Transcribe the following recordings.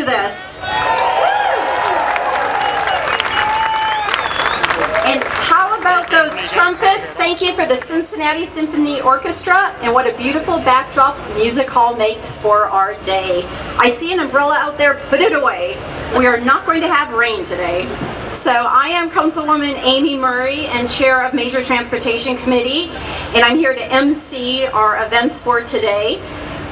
this. And how about those trumpets? Thank you for the Cincinnati Symphony Orchestra, and what a beautiful backdrop Music Hall makes for our day. I see an umbrella out there, put it away. We are not going to have rain today. So I am Councilwoman Amy Murray and Chair of Major Transportation Committee, and I'm here to MC our events for today.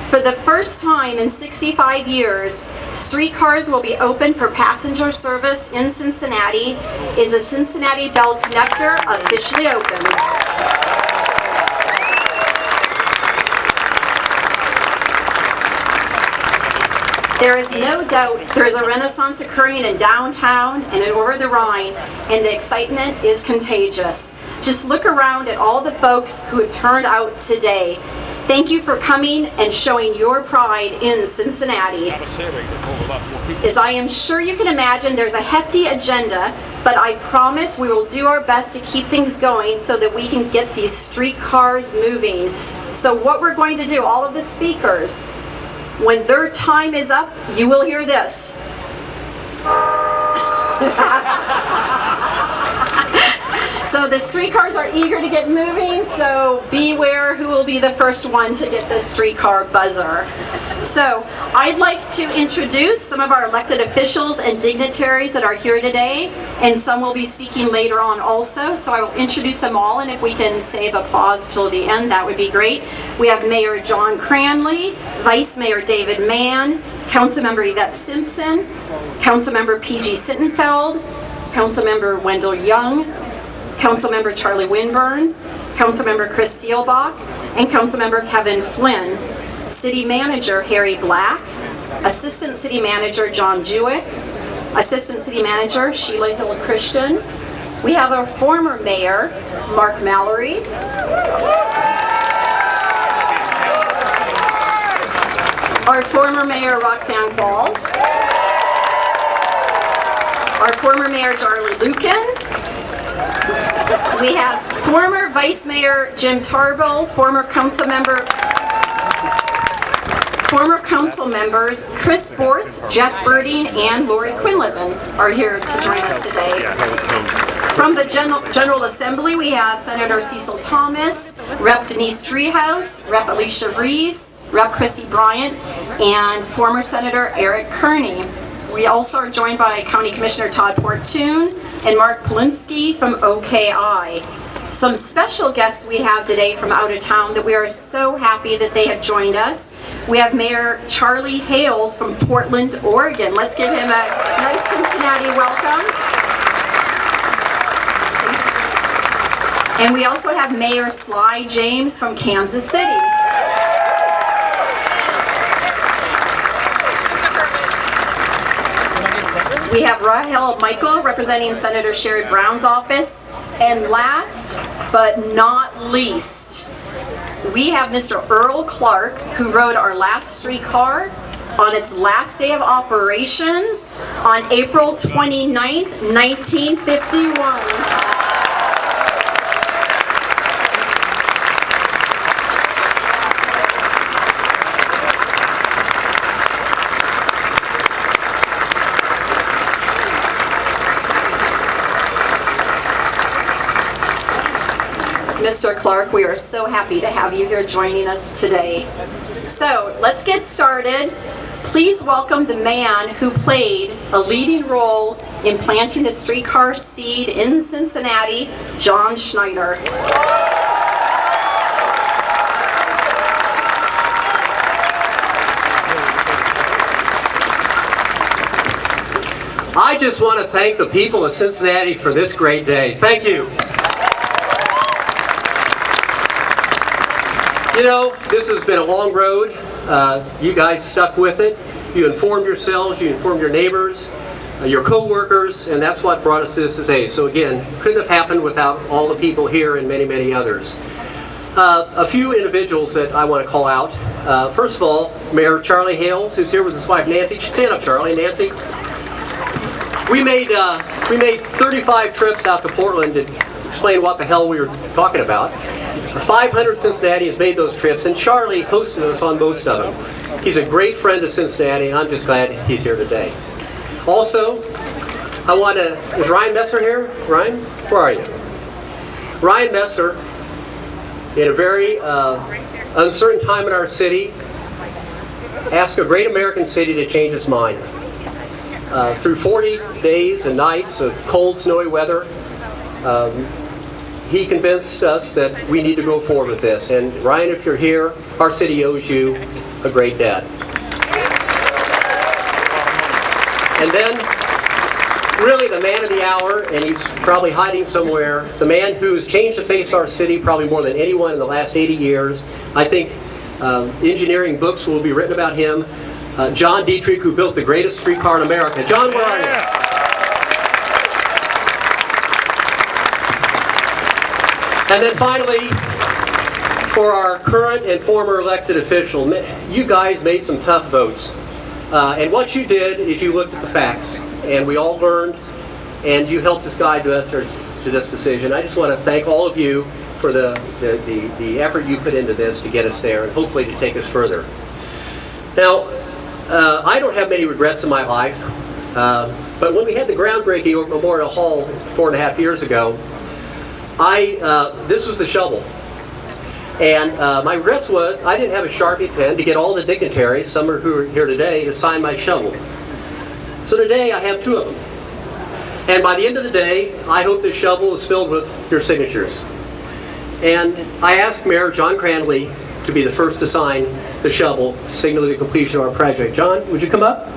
For the first time in 65 years, streetcars will be open for passenger service in Cincinnati as the Cincinnati Bell Connector officially opens. There is no doubt there's a renaissance occurring in downtown and over the Rhine, and the excitement is contagious. Just look around at all the folks who have turned out today. Thank you for coming and showing your pride in Cincinnati. As I am sure you can imagine, there's a hefty agenda, but I promise we will do our best to keep things going so that we can get these streetcars moving. So what we're going to do, all of the speakers, when their time is up, you will hear this. So the streetcars are eager to get moving, so beware who will be the first one to get the streetcar buzzer. So I'd like to introduce some of our elected officials and dignitaries that are here today, and some will be speaking later on also, so I will introduce them all, and if we can save applause till the end, that would be great. We have Mayor John Cranley, Vice Mayor David Mann, Councilmember Yvette Simpson, Councilmember P.G. Sittenfeld, Councilmember Wendell Young, Councilmember Charlie Winburn, Councilmember Chris Seelbach, and Councilmember Kevin Flynn, City Manager Harry Black, Assistant City Manager John Jewick, Assistant City Manager Sheila Hill Christian. We have our former Mayor, Mark Mallory, our former Mayor Roxanne Qualls, our former Mayor Darlie Lucan. We have former Vice Mayor Jim Tarbell, former council members Chris Sports, Jeff Birding, and Lori Quinlivan are here to join us today. From the General Assembly, we have Senator Cecil Thomas, Rep. Denise Treehouse, Rep. Alicia Reese, Rep. Christy Bryant, and former Senator Eric Kearney. We also are joined by County Commissioner Todd Portune and Mark Polinsky from OKI. Some special guests we have today from out of town that we are so happy that they have joined us. We have Mayor Charlie Hales from Portland, Oregon. Let's give him a nice Cincinnati welcome. And we also have Mayor Sly James from Kansas City. We have Rahel Michael representing Senator Sherrod Brown's office. And last but not least, we have Mr. Earl Clark, who rode our last streetcar on its last day of operations on April 29th, 1951. Mr. Clark, we are so happy to have you here joining us today. So let's get started. Please welcome the man who played a leading role in planting the streetcar seed in Cincinnati, John Schneider. I just want to thank the people of Cincinnati for this great day. Thank you. You know, this has been a long road. You guys stuck with it. You informed yourselves, you informed your neighbors, your co-workers, and that's what brought us to this day. So again, couldn't have happened without all the people here and many, many others. A few individuals that I want to call out. First of all, Mayor Charlie Hales, who's here with his wife Nancy. Stand up, Charlie. Nancy. We made 35 trips out to Portland to explain what the hell we were talking about. 500 Cincinnati has made those trips, and Charlie hosted us on most of them. He's a great friend of Cincinnati, and I'm just glad he's here today. Also, is Ryan Messer here? Ryan, where are you? Ryan Messer, in a very uncertain time in our city, asked a great American city to change its mind. Through 40 days and nights of cold, snowy weather, he convinced us that we need to go forward with this. And Ryan, if you're here, our city owes you a great debt. And then, really the man of the hour, and he's probably hiding somewhere, the man who has changed the face of our city probably more than anyone in the last 80 years. I think engineering books will be written about him. John Dietrich, who built the greatest streetcar in America. John, where are you? And then finally, for our current and former elected official, you guys made some tough votes. And what you did is you looked at the facts, and we all learned, and you helped us guide to this decision. I just want to thank all of you for the effort you put into this to get us there, and hopefully to take us further. Now, I don't have many regrets in my life, but when we had the groundbreaking over Memorial Hall 4.5 years ago, this was the shovel. And my regrets was I didn't have a Sharpie pen to get all the dignitaries, some who are here today, to sign my shovel. So today I have 2 of them. And by the end of the day, I hope this shovel is filled with your signatures. And I asked Mayor John Cranley to be the first to sign the shovel, signaling the completion of our project. John, would you come up?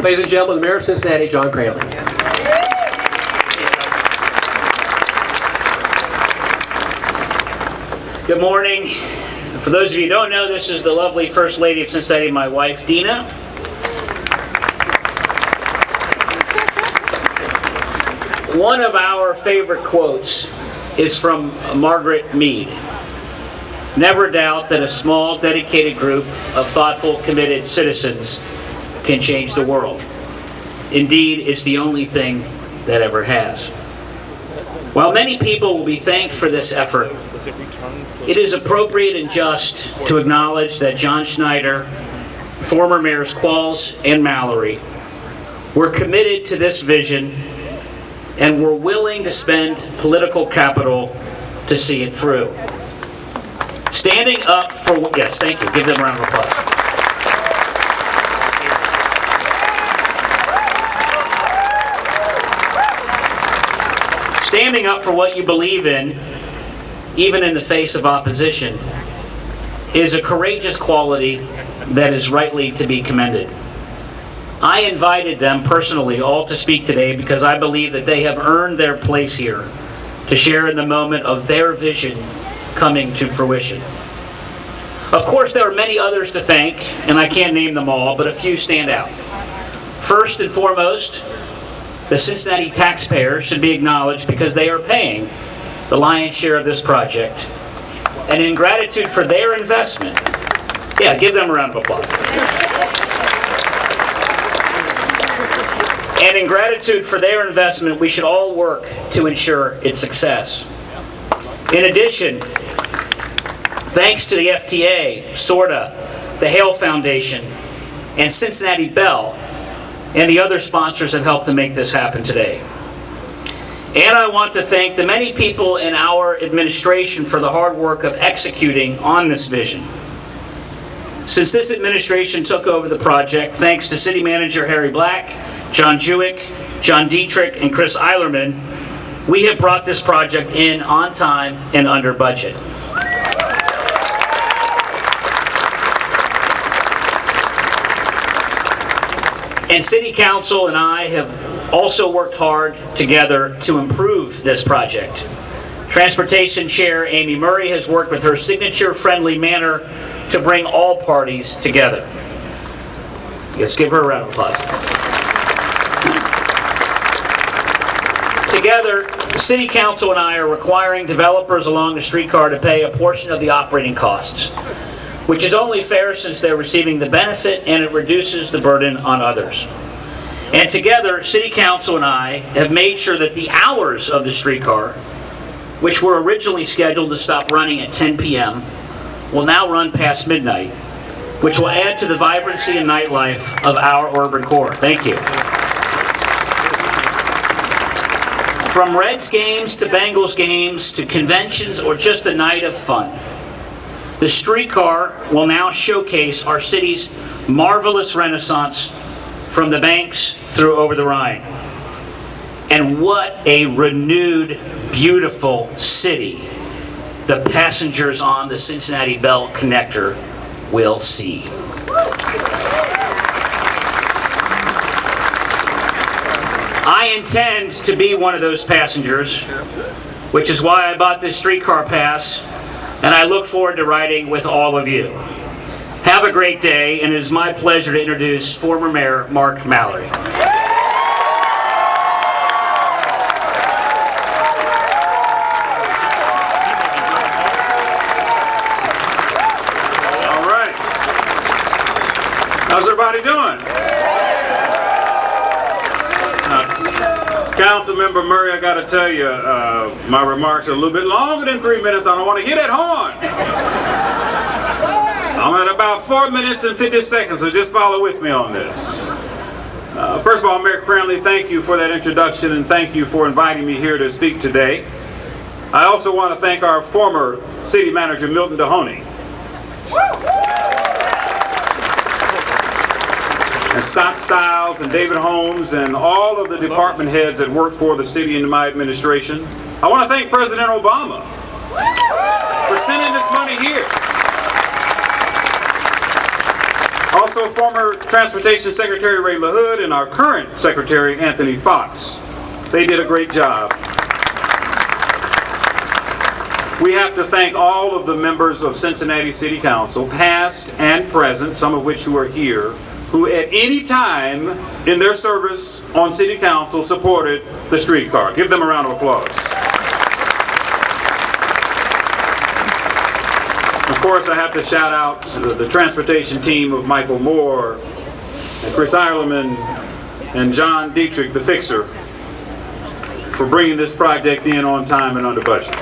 Ladies and gentlemen, the Mayor of Cincinnati, John Cranley. Good morning. For those of you who don't know, this is the lovely First Lady of Cincinnati, my wife, Dina. One of our favorite quotes is from Margaret Mead. Never doubt that a small, dedicated group of thoughtful, committed citizens can change the world. Indeed, it's the only thing that ever has. While many people will be thanked for this effort, it is appropriate and just to acknowledge that John Schneider, former Mayors Qualls and Mallory, were committed to this vision and were willing to spend political capital to see it through. Standing up for, yes, thank you, give them a round of applause. Standing up for what you believe in, even in the face of opposition, is a courageous quality that is rightly to be commended. I invited them personally all to speak today because I believe that they have earned their place here to share in the moment of their vision coming to fruition. Of course, there are many others to thank, and I can't name them all, but a few stand out. First and foremost, the Cincinnati taxpayers should be acknowledged because they are paying the lion's share of this project. And in gratitude for their investment, yeah, give them a round of applause. And in gratitude for their investment, we should all work to ensure its success. In addition, thanks to the FTA, SORTA, the Hale Foundation, and Cincinnati Bell, and the other sponsors that helped to make this happen today. And I want to thank the many people in our administration for the hard work of executing on this vision. Since this administration took over the project, thanks to City Manager Harry Black, John Jewick, John Dietrich, and Chris Eilerman, we have brought this project in on time and under budget. And City Council and I have also worked hard together to improve this project. Transportation Chair Amy Murray has worked with her signature-friendly manner to bring all parties together. Let's give her a round of applause. Together, City Council and I are requiring developers along the streetcar to pay a portion of the operating costs, which is only fair since they're receiving the benefit and it reduces the burden on others. And together, City Council and I have made sure that the hours of the streetcar, which were originally scheduled to stop running at 10 p.m., will now run past midnight, which will add to the vibrancy and nightlife of our urban core. Thank you. From Reds games to Bengals games to conventions or just a night of fun, the streetcar will now showcase our city's marvelous renaissance from the banks through over the Rhine. And what a renewed, beautiful city the passengers on the Cincinnati Bell Connector will see. I intend to be one of those passengers, which is why I bought this streetcar pass, and I look forward to riding with all of you. Have a great day, and it is my pleasure to introduce former Mayor Mark Mallory. All right. How's everybody doing? Councilmember Murray, I got to tell you, my remarks are a little bit longer than 3 minutes. I don't want to hear that horn. I'm at about 4 minutes and 50 seconds, so just follow with me on this. First of all, Mayor Cranley, thank you for that introduction and thank you for inviting me here to speak today. I also want to thank our former city manager, Milton Dohoney. And Scott Stiles and David Holmes and all of the department heads that work for the city and my administration. I want to thank President Obama for sending this money here. Also, former Transportation Secretary Ray LaHood and our current Secretary Anthony Fox. They did a great job. We have to thank all of the members of Cincinnati City Council, past and present, some of which who are here, who at any time in their service on City Council supported the streetcar. Give them a round of applause. Of course, I have to shout out to the transportation team of Michael Moore and Chris Eierleman and John Dietrich, the fixer, for bringing this project in on time and under budget.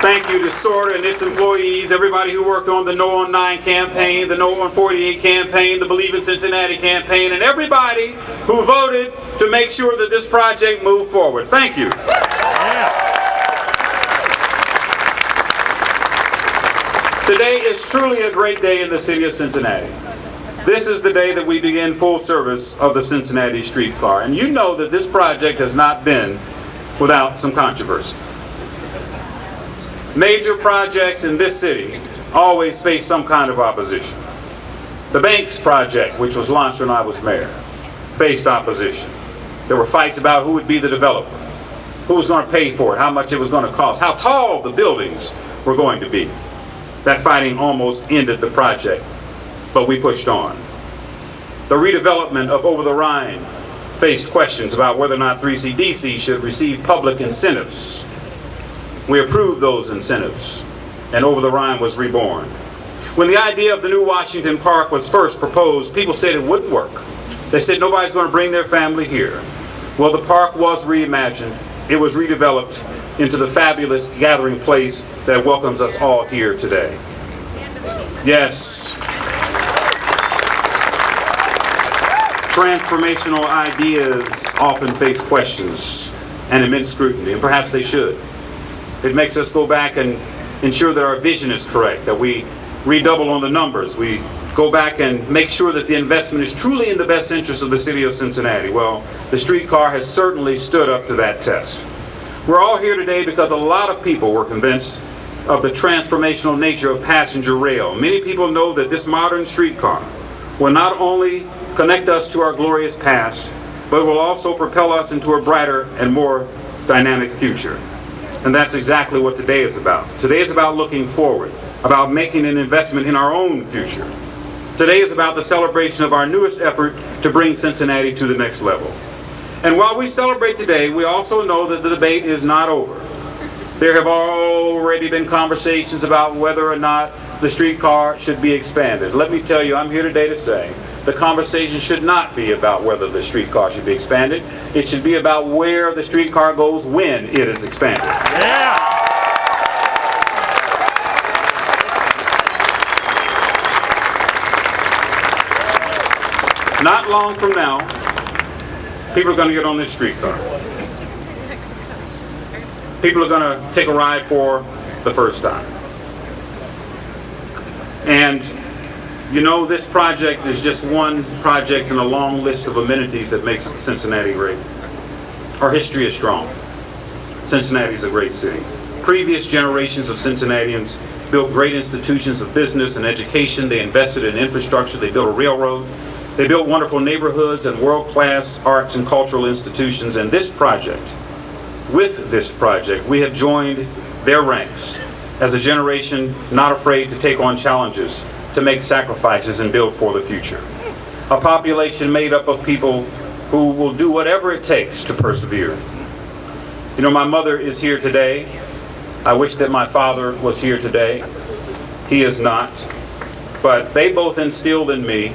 Thank you to SORTA and its employees, everybody who worked on the No on 9 campaign, the No on 48 campaign, the Believe in Cincinnati campaign, and everybody who voted to make sure that this project moved forward. Thank you. Today is truly a great day in the city of Cincinnati. This is the day that we begin full service of the Cincinnati streetcar. And you know that this project has not been without some controversy. Major projects in this city always face some kind of opposition. The Banks project, which was launched when I was mayor, faced opposition. There were fights about who would be the developer, who was going to pay for it, how much it was going to cost, how tall the buildings were going to be. That fighting almost ended the project, but we pushed on. The redevelopment of Over the Rhine faced questions about whether or not 3CDC should receive public incentives. We approved those incentives, and Over the Rhine was reborn. When the idea of the new Washington Park was first proposed, people said it wouldn't work. They said nobody's going to bring their family here. Well, the park was reimagined. It was redeveloped into the fabulous gathering place that welcomes us all here today. Yes. Transformational ideas often face questions and immense scrutiny, and perhaps they should. It makes us go back and ensure that our vision is correct, that we redouble on the numbers. We go back and make sure that the investment is truly in the best interest of the city of Cincinnati. Well, the streetcar has certainly stood up to that test. We're all here today because a lot of people were convinced of the transformational nature of passenger rail. Many people know that this modern streetcar will not only connect us to our glorious past, but will also propel us into a brighter and more dynamic future. And that's exactly what today is about. Today is about looking forward, about making an investment in our own future. Today is about the celebration of our newest effort to bring Cincinnati to the next level. And while we celebrate today, we also know that the debate is not over. There have already been conversations about whether or not the streetcar should be expanded. Let me tell you, I'm here today to say the conversation should not be about whether the streetcar should be expanded. It should be about where the streetcar goes when it is expanded. Yeah. Not long from now, people are going to get on this streetcar. People are going to take a ride for the first time. And you know, this project is just one project in a long list of amenities that makes Cincinnati great. Our history is strong. Cincinnati is a great city. Previous generations of Cincinnatians built great institutions of business and education. They invested in infrastructure. They built a railroad. They built wonderful neighborhoods and world-class arts and cultural institutions. And this project, with this project, we have joined their ranks as a generation not afraid to take on challenges, to make sacrifices and build for the future. A population made up of people who will do whatever it takes to persevere. You know, my mother is here today. I wish that my father was here today. He is not. But they both instilled in me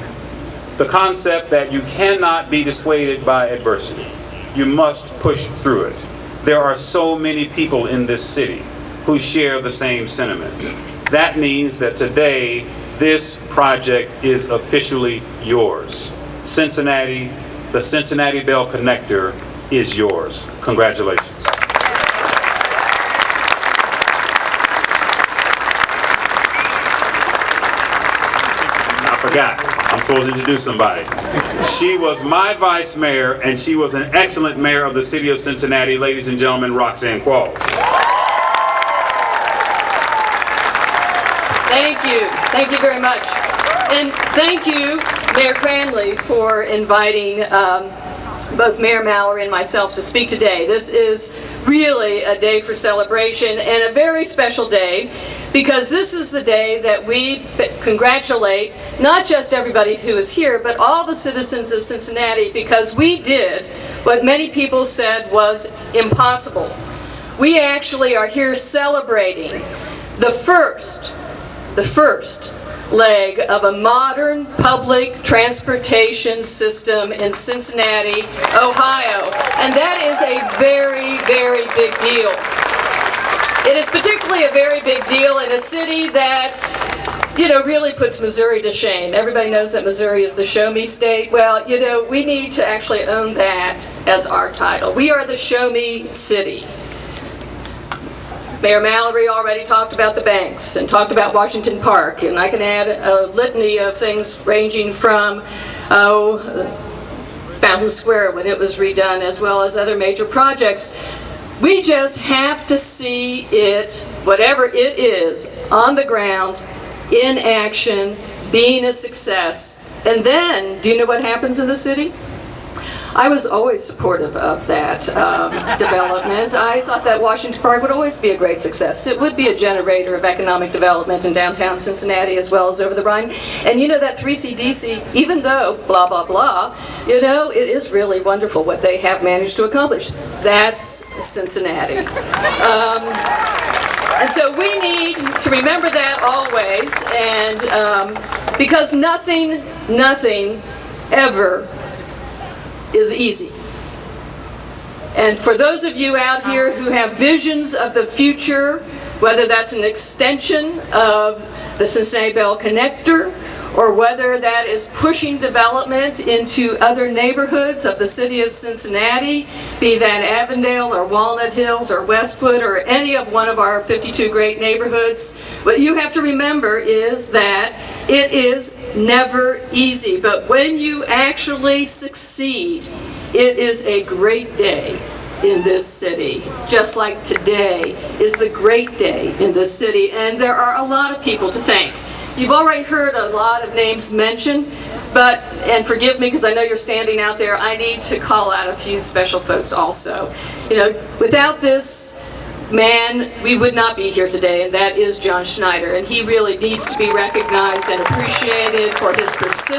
the concept that you cannot be dissuaded by adversity. You must push through it. There are so many people in this city who share the same sentiment. That means that today, this project is officially yours. Cincinnati, the Cincinnati Bell Connector is yours. Congratulations. I forgot. I'm supposed to introduce somebody. She was my vice mayor, and she was an excellent mayor of the city of Cincinnati. Ladies and gentlemen, Roxanne Qualls. Thank you. Thank you very much. And thank you, Mayor Cranley, for inviting both Mayor Mallory and myself to speak today. This is really a day for celebration and a very special day because this is the day that we congratulate not just everybody who is here, but all the citizens of Cincinnati because we did what many people said was impossible. We actually are here celebrating the first leg of a modern public transportation system in Cincinnati, Ohio. And that is a very, very big deal. It is particularly a very big deal in a city that, you know, really puts Missouri to shame. Everybody knows that Missouri is the show me state. Well, you know, we need to actually own that as our title. We are the show me city. Mayor Mallory already talked about the banks and talked about Washington Park, and I can add a litany of things ranging from Fountain Square when it was redone, as well as other major projects. We just have to see it, whatever it is, on the ground, in action, being a success. And then, do you know what happens in the city? I was always supportive of that development. I thought that Washington Park would always be a great success. It would be a generator of economic development in downtown Cincinnati as well as over the Rhine. And you know that 3CDC, even though blah, blah, blah, you know, it is really wonderful what they have managed to accomplish. That's Cincinnati. And so we need to remember that always, and because nothing ever is easy. And for those of you out here who have visions of the future, whether that's an extension of the Cincinnati Bell Connector, or whether that is pushing development into other neighborhoods of the city of Cincinnati, be that Avondale or Walnut Hills or Westwood or any of one of our 52 great neighborhoods, what you have to remember is that it is never easy. But when you actually succeed, it is a great day in this city. Just like today is the great day in this city. And there are a lot of people to thank. You've already heard a lot of names mentioned, but, and forgive me because I know you're standing out there, I need to call out a few special folks also. You know, without this man, we would not be here today, and that is John Schneider. And he really needs to be recognized and appreciated for his persistence